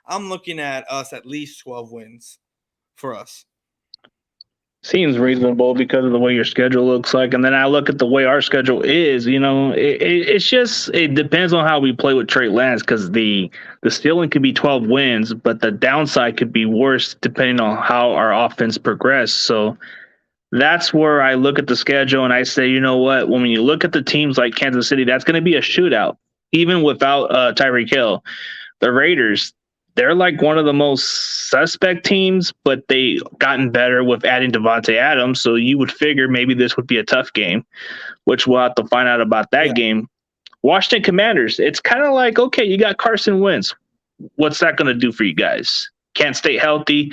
I'm looking at us at least 12 wins for us. Seems reasonable because of the way your schedule looks like. And then I look at the way our schedule is, it depends on how we play with Trey Lance, because the ceiling could be 12 wins, but the downside could be worse depending on how our offense progresses. So that's where I look at the schedule and I say, you know what, when you look at the teams like Kansas City, that's going to be a shootout, even without Tyreek Hill. The Raiders, they're like one of the most suspect teams, but they gotten better with adding Devontae Adams. So you would figure maybe this would be a tough game, which we'll have to find out about that game. Washington Commanders, it's kind of like, okay, you got Carson Wentz. What's that going to do for you guys? Can't stay healthy.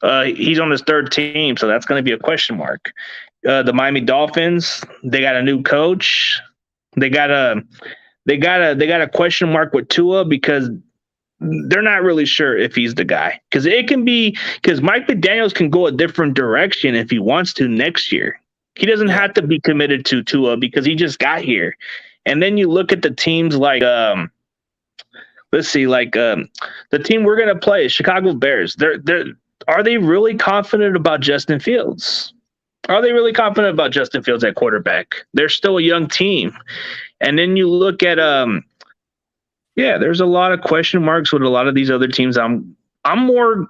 He's on his third team, so that's going to be a question mark. The Miami Dolphins, they got a new coach. They got a question mark with Tua because they're not really sure if he's the guy. Because Mike McDaniels can go a different direction if he wants to next year. He doesn't have to be committed to Tua because he just got here. And then you look at the teams like let's see, the team we're gonna play, Chicago Bears. Are they really confident about Justin Fields? Are they really confident about Justin Fields at quarterback? They're still a young team. And then you look at there's a lot of question marks with a lot of these other teams. I'm wondering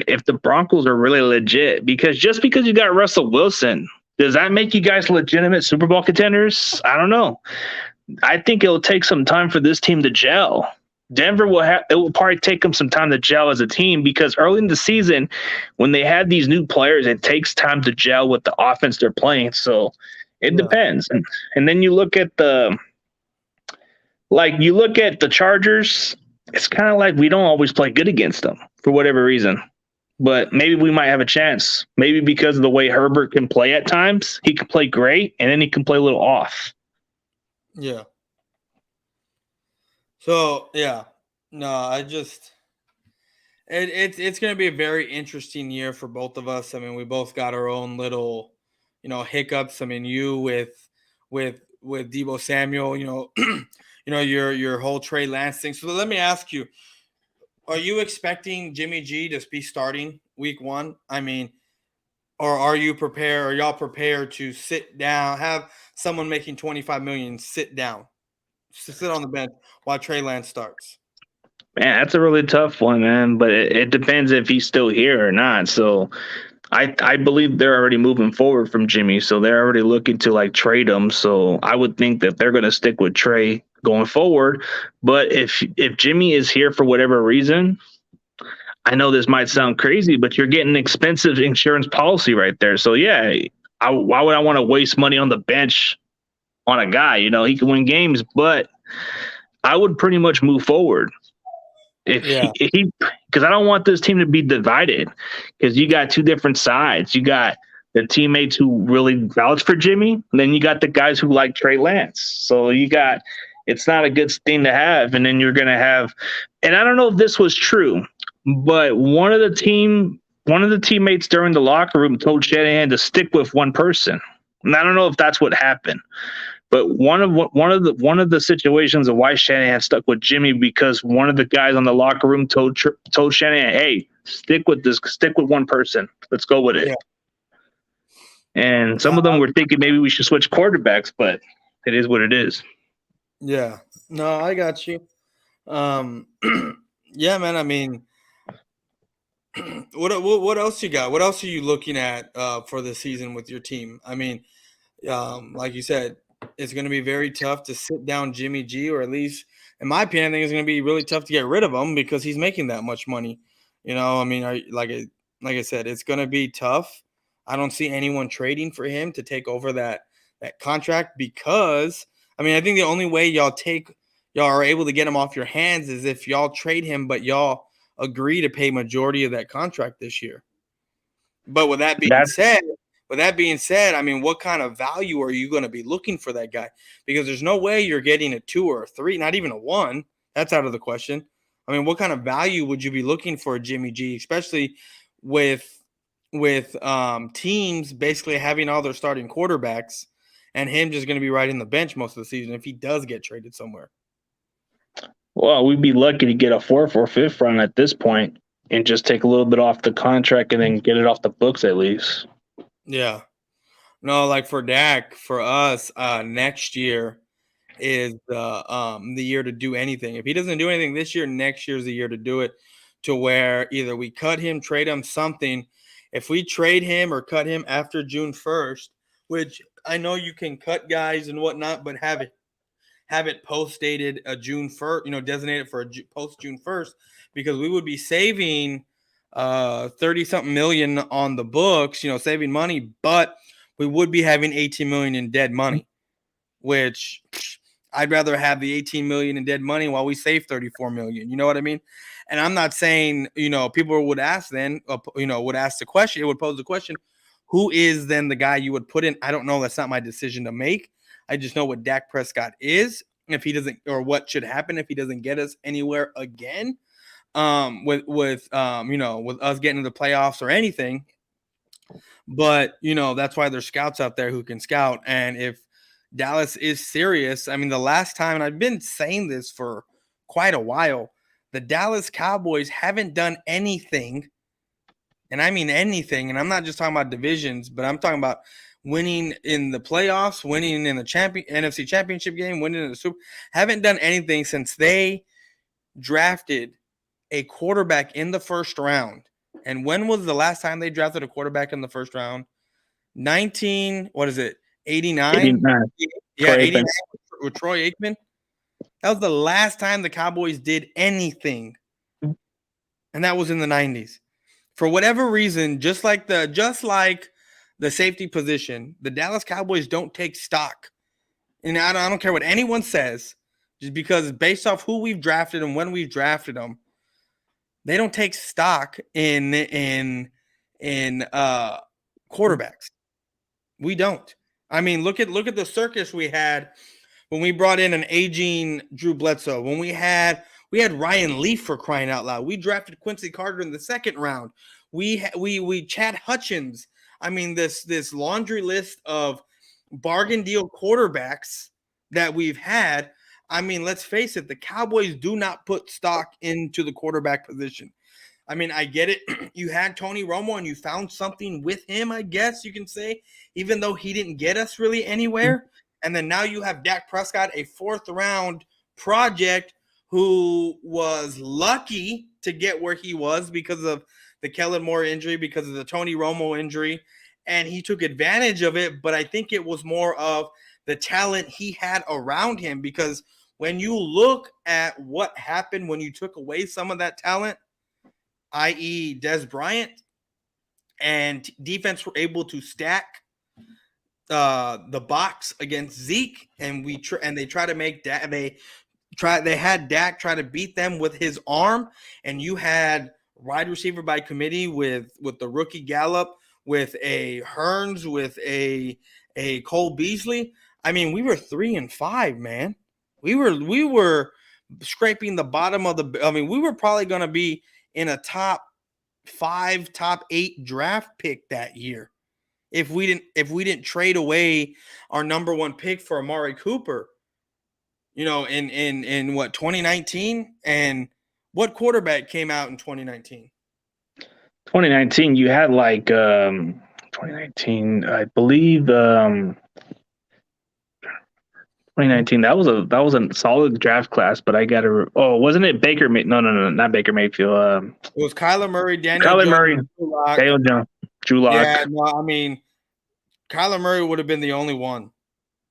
if the Broncos are really legit, because just because you got Russell Wilson, does that make you guys legitimate Super Bowl contenders? I don't know. I think it'll take some time for this team to gel. Denver it will probably take them some time to gel as a team, because early in the season, when they had these new players, it takes time to gel with the offense they're playing. So it depends. And then you look at the Chargers. It's kind of like we don't always play good against them for whatever reason. But maybe we might have a chance. Maybe because of the way Herbert can play at times. He can play great, and then he can play a little off. Yeah. So, yeah. No, it's going to be a very interesting year for both of us. I mean, we both got our own little, hiccups. I mean, you with Deebo Samuel, your whole Trey Lance thing. So let me ask you, are you expecting Jimmy G to be starting week 1? I mean, or are y'all prepared to sit down, have someone making $25 million sit down, sit on the bench while Trey Lance starts? Man, that's a really tough one, man. But it depends if he's still here or not. So I believe they're already moving forward from Jimmy. So they're already looking to trade him. So I would think that they're going to stick with Trey going forward. But if Jimmy is here for whatever reason, I know this might sound crazy, but you're getting an expensive insurance policy right there. So yeah, why would I want to waste money on the bench on a guy? He can win games, but I would pretty much move forward. Because I don't want this team to be divided, because you got two different sides. You got the teammates who really vouch for Jimmy, and then you got the guys who like Trey Lance. So it's not a good thing to have. And then you're going to have, and I don't know if this was true, but one of the teammates during the locker room told Shanahan to stick with one person. And I don't know if that's what happened. But one of the situations of why Shanahan stuck with Jimmy, because one of the guys on the locker room told Shanahan, "Hey, stick with one person. Let's go with it." Yeah. And some of them were thinking maybe we should switch quarterbacks, but it is what it is. Yeah. No, I got you. Yeah, man. I mean, what else you got? What else are you looking at for the season with your team? I mean, like you said, it's going to be very tough to sit down Jimmy G, or at least, in my opinion, I think it's going to be really tough to get rid of him because he's making that much money. I mean, like I said, it's going to be tough. I don't see anyone trading for him to take over that contract, because, I mean, I think the only way y'all are able to get him off your hands is if y'all trade him, but y'all agree to pay majority of that contract this year. But with that being said, I mean, what kind of value are you going to be looking for that guy? Because there's no way you're getting a 2 or a 3, not even a 1. That's out of the question. I mean, what kind of value would you be looking for a Jimmy G, especially with teams basically having all their starting quarterbacks and him just going to be riding the bench most of the season if he does get traded somewhere? Well, we'd be lucky to get a 4th or 5th round at this point and just take a little bit off the contract and then get it off the books at least. Yeah. No, like for Dak, for us, next year is the year to do anything. If he doesn't do anything this year, next year's the year to do it, to where either we cut him, trade him, something. If we trade him or cut him after June 1st, which I know you can cut guys and whatnot, but have it post-dated June 1st, designated for a post-June 1st, because we would be saving 30-something million on the books, saving money, but we would be having 18 million in dead money, which I'd rather have the 18 million in dead money while we save 34 million. You know what I mean? And I'm not saying, people would ask then, would ask the question, it would pose the question, who is then the guy you would put in? I don't know. That's not my decision to make. I just know what Dak Prescott is. If he doesn't, or what should happen if he doesn't get us anywhere again, with us getting to the playoffs or anything. But that's why there's scouts out there who can scout. And if Dallas is serious, I mean, the last time, and I've been saying this for quite a while, the Dallas Cowboys haven't done anything, and I mean anything. And I'm not just talking about divisions, but I'm talking about winning in the playoffs, winning in the NFC Championship game, winning in the Super. Haven't done anything since they drafted a quarterback in the first round. And when was the last time they drafted a quarterback in the first round? 89? Yeah, 89 with Troy Aikman. That was the last time the Cowboys did anything. And that was in the 90s. For whatever reason, just like the safety position, the Dallas Cowboys don't take stock. And I don't care what anyone says, just because based off who we've drafted and when we've drafted them, they don't take stock in quarterbacks. We don't. I mean, look at the circus we had when we brought in an aging Drew Bledsoe. When we had Ryan Leaf, for crying out loud. We drafted Quincy Carter in the second round. We Chad Hutchins. I mean, this laundry list of bargain deal quarterbacks that we've had. I mean, let's face it, the Cowboys do not put stock into the quarterback position. I mean, I get it. You had Tony Romo and you found something with him, I guess you can say, even though he didn't get us really anywhere. And then now you have Dak Prescott, a fourth-round project who was lucky to get where he was because of the Kellen Moore injury, because of the Tony Romo injury, and he took advantage of it. But I think it was more of the talent he had around him, because when you look at what happened when you took away some of that talent, i.e. Des Bryant, and defense were able to stack the box against Zeke, and they try to make Dak. They had Dak try to beat them with his arm, and you had wide receiver by committee with the rookie Gallup, with a Hearns, with a Cole Beasley. I mean, we were 3-5, man. We were scraping the bottom of the. I mean, we were probably going to be in a top 5, top 8 draft pick that year if we didn't trade away our number 1 pick for Amari Cooper. In what, 2019? And what quarterback came out in 2019? 2019, you had 2019, I believe. 2019, that was a solid draft class, but I got to. Oh, wasn't it Baker? No, not Baker Mayfield. It was Kyler Murray, Daniel Jones, Drew Lock. Yeah, no, I mean, Kyler Murray would have been the only one,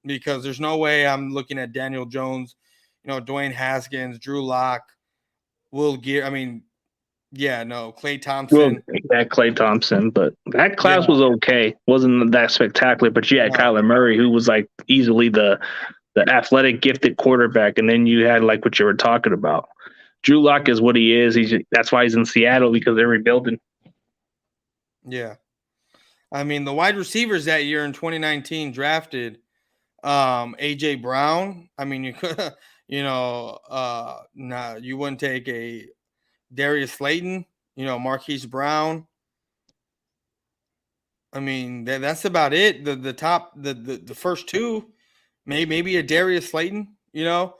because there's no way I'm looking at Daniel Jones, Dwayne Haskins, Drew Lock, Will Gear. I mean, yeah, no, Klay Thompson. Yeah, Klay Thompson, but that class was okay. Wasn't that spectacular, but you had Kyler Murray, who was like easily the athletic, gifted quarterback, and then you had like what you were talking about. Drew Lock is what he is. That's why he's in Seattle, because they're rebuilding. Yeah, I mean, the wide receivers that year in 2019 drafted AJ Brown. I mean, you could, you wouldn't take a Darius Slayton, Marquise Brown. I mean, that's about it. The top, the first two. Maybe a Darius Slayton, that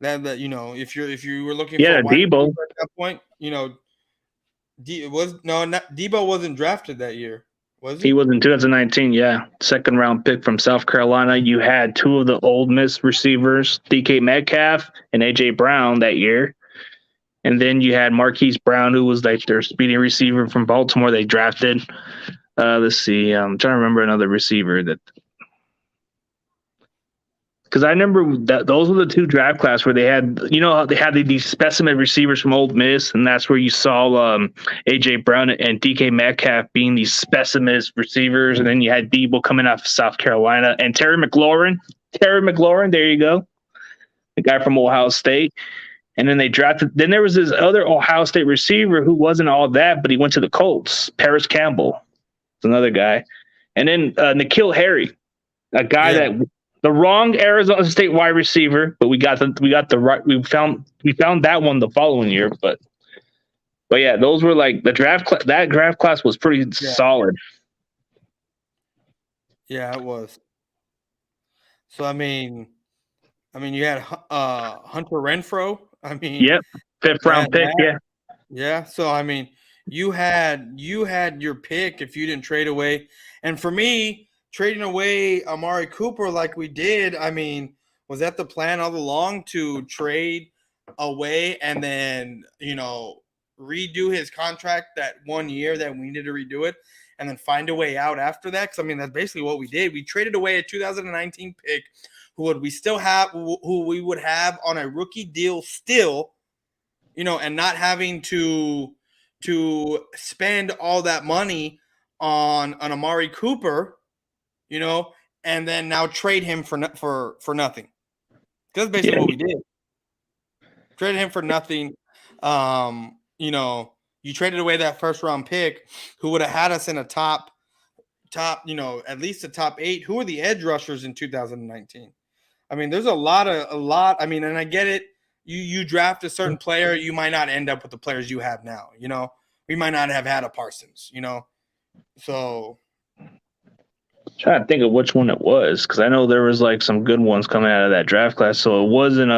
if you were looking for Debo at that point, Debo wasn't drafted that year, was he? He was in 2019, second round pick from South Carolina. You had two of the Ole Miss receivers, DK Metcalf and AJ Brown that year, and then you had Marquise Brown, who was like their speedy receiver from Baltimore. They drafted. Let's see, I'm trying to remember another receiver that. Because I remember that those were the two draft class where they had, they had these specimen receivers from Ole Miss, and that's where you saw A.J. Brown and DK Metcalf being these specimen receivers, and then you had Debo coming off South Carolina, and Terry McLaurin, there you go, the guy from Ohio State. And then they drafted, then there was this other Ohio State receiver who wasn't all that, but he went to the Colts, Paris Campbell, it's another guy. And then N'Keal Harry, a guy that the wrong Arizona State wide receiver, but we got the right. We found that one the following year, but yeah, those were like the draft. That draft class was pretty solid. Yeah, it was. So I mean, you had Hunter Renfro. I mean, yep, 5th-round pick. Yeah. So I mean, you had your pick if you didn't trade away, and for me, trading away Amari Cooper like we did, I mean, was that the plan all along to trade away and then redo his contract that 1 year that we needed to redo it, and then find a way out after that? Because I mean, that's basically what we did. We traded away a 2019 pick, who we would have on a rookie deal still. And not having to spend all that money on an Amari Cooper, and then now trade him for nothing. Because that's basically what we did. Traded him for nothing. You traded away that 1st-round pick, who would have had us in a top, at least a top 8. Who were the edge rushers in 2019? I mean, there's a lot. I mean, and I get it. You draft a certain player, you might not end up with the players you have now. We might not have had a Parsons. So I'm trying to think of which one it was, because I know there was like some good ones coming out of that draft class. So it wasn't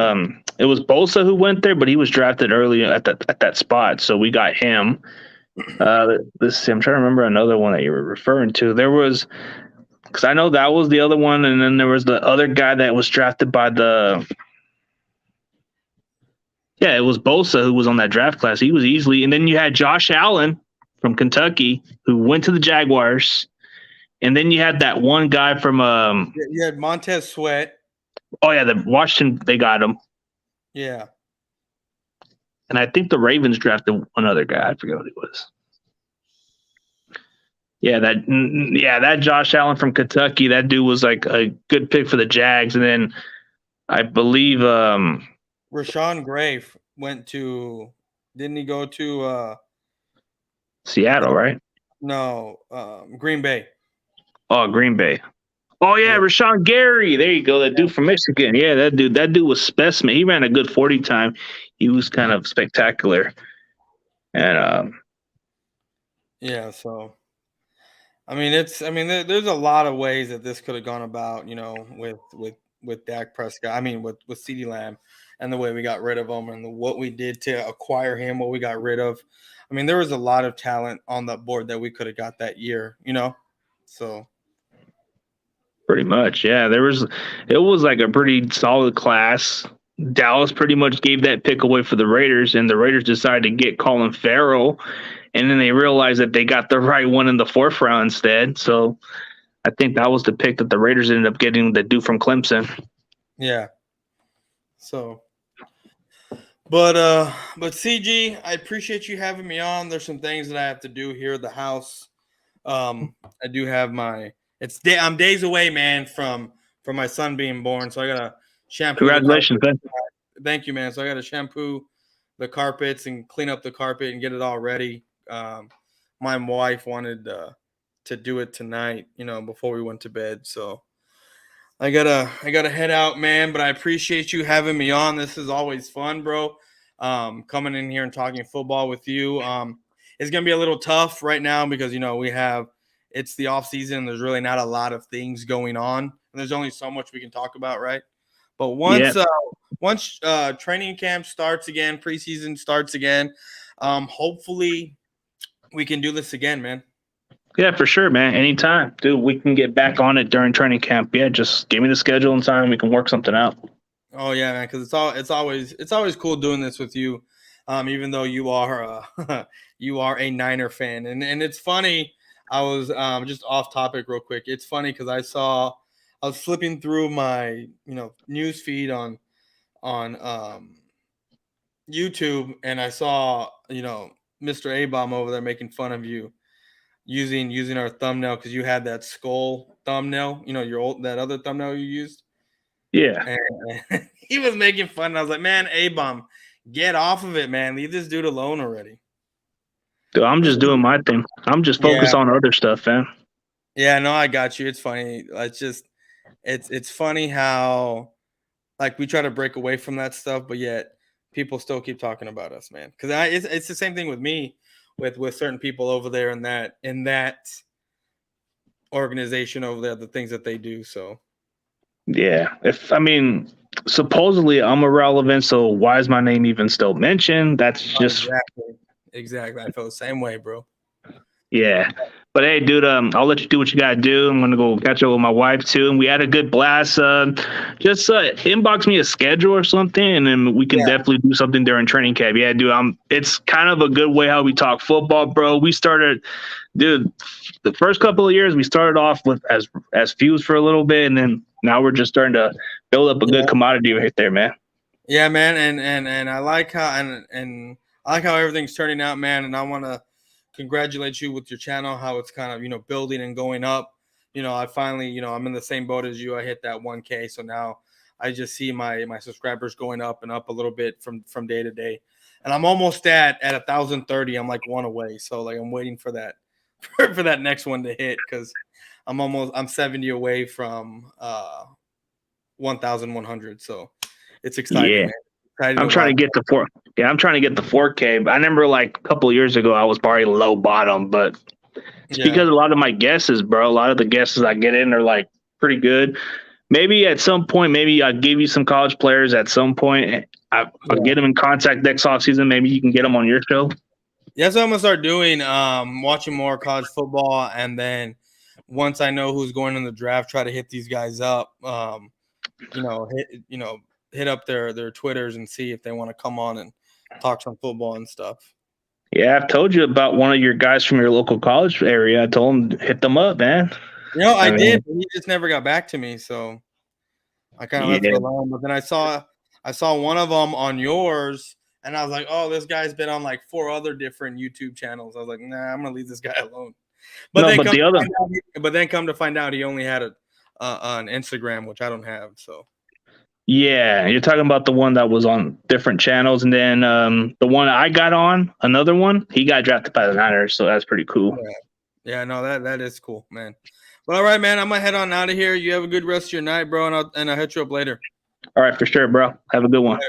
it was Bosa who went there, but he was drafted early at that spot, so we got him. Let's see, I'm trying to remember another one that you were referring to. There was, because I know that was the other one, and then there was the other guy that was drafted by the. Yeah, it was Bosa who was on that draft class. He was easily, and then you had Josh Allen from Kentucky who went to the Jaguars, and then you had that one guy from you had Montez Sweat. Oh yeah, the Washington, they got him. Yeah, and I think the Ravens drafted another guy. I forget what he was. Yeah, that Josh Allen from Kentucky. That dude was like a good pick for the Jags, and then I believe Rashawn Gray went to. Didn't he go to Seattle? Right? No, Green Bay. Oh, Green Bay. Oh yeah, Rashawn Gary. There you go. That dude from Michigan. Yeah, that dude was specimen. He ran a good 40 time. He was kind of spectacular. And yeah, so I mean, there's a lot of ways that this could have gone about, with Dak Prescott. I mean, with CeeDee Lamb, and the way we got rid of him, and what we did to acquire him, what we got rid of. I mean, there was a lot of talent on the board that we could have got that year, So pretty much, yeah. It was like a pretty solid class. Dallas pretty much gave that pick away for the Raiders, and the Raiders decided to get Colin Farrell, and then they realized that they got the right one in the 4th round instead. So I think that was the pick that the Raiders ended up getting, the dude from Clemson. Yeah. So, but CG, I appreciate you having me on. There's some things that I have to do here at the house. I do have I'm days away, man, from my son being born, so I gotta shampoo. Congratulations, man. Thank you, man. So I gotta shampoo the carpets and clean up the carpet and get it all ready. My wife wanted to do it tonight, before we went to bed. So I gotta head out, man. But I appreciate you having me on. This is always fun, bro. Coming in here and talking football with you. It's gonna be a little tough right now because it's the off season. There's really not a lot of things going on, and there's only so much we can talk about, right? But once training camp starts again, preseason starts again, hopefully we can do this again, man. Yeah, for sure, man. Anytime, dude. We can get back on it during training camp. Yeah, just give me the schedule and time. We can work something out. Oh yeah, man. Because it's always cool doing this with you, even though you are a Niner fan, and it's funny. I was just off topic real quick. It's funny because I was flipping through my news feed on YouTube, and I saw Mr. A-Bomb over there making fun of you using our thumbnail because you had that skull thumbnail, that other thumbnail you used. Yeah. And he was making fun, and I was like, man, A-Bomb, get off of it, man. Leave this dude alone already. Dude, I'm just doing my thing. I'm just focused on other stuff, man. Yeah, no, I got you. It's funny. It's just it's funny how like we try to break away from that stuff, but yet people still keep talking about us, man. Because it's the same thing with me, with certain people over there in that organization over there, the things that they do. So Yeah. If I mean, supposedly I'm irrelevant, so why is my name even still mentioned? That's just exactly. I feel the same way, bro. yeah. But hey, dude, I'll let you do what you gotta do. I'm gonna go catch up with my wife too, and we had a good blast. Just inbox me a schedule or something, and then we can definitely do something during training camp. Yeah, dude, it's kind of a good way how we talk football, bro. We started, dude, the first couple of years we started off with as feuds for a little bit, and then now we're just starting to build up a good commodity right there, man. Yeah, man, and I like how and I like how everything's turning out, man. And I want to congratulate you with your channel, how it's kind of building and going up. I finally I'm in the same boat as you. I hit that 1K, so now I just see my subscribers going up and up a little bit from day to day, and I'm almost at 1,030. I'm like one away, so like I'm waiting for that for that next one to hit because I'm 70 away from 1,100. So it's exciting, Yeah. man. Exciting I'm trying to get the 4. Yeah, I'm trying to get the 4K. I remember like a couple of years ago, I was probably low bottom, but it's because a lot of my guesses, bro. A lot of the guesses I get in are like pretty good. Maybe at some point, maybe I'll give you some college players at some point. I'll get them in contact next offseason. Maybe you can get them on your show. Yeah, that's what I'm gonna start doing. Watching more college football, and then once I know who's going in the draft, try to hit these guys up. Hit up their Twitters and see if they want to come on and talk some football and stuff. Yeah, I've told you about one of your guys from your local college area. I told him to hit them up, man. I did, but he just never got back to me, so I kind of left it alone. But then I saw one of them on yours, and I was like, oh, this guy's been on like 4 other different YouTube channels. I was like, nah, I'm gonna leave this guy alone. But then come to find out he only had an Instagram, which I don't have. So yeah, you're talking about the one that was on different channels, and then the one I got on, another one, he got drafted by the Niners, so that's pretty cool. Yeah, no, that is cool, man. Well, all right, man, I'm gonna head on out of here. You have a good rest of your night, bro, and I'll hit you up later. All right, for sure, bro. Have a good one.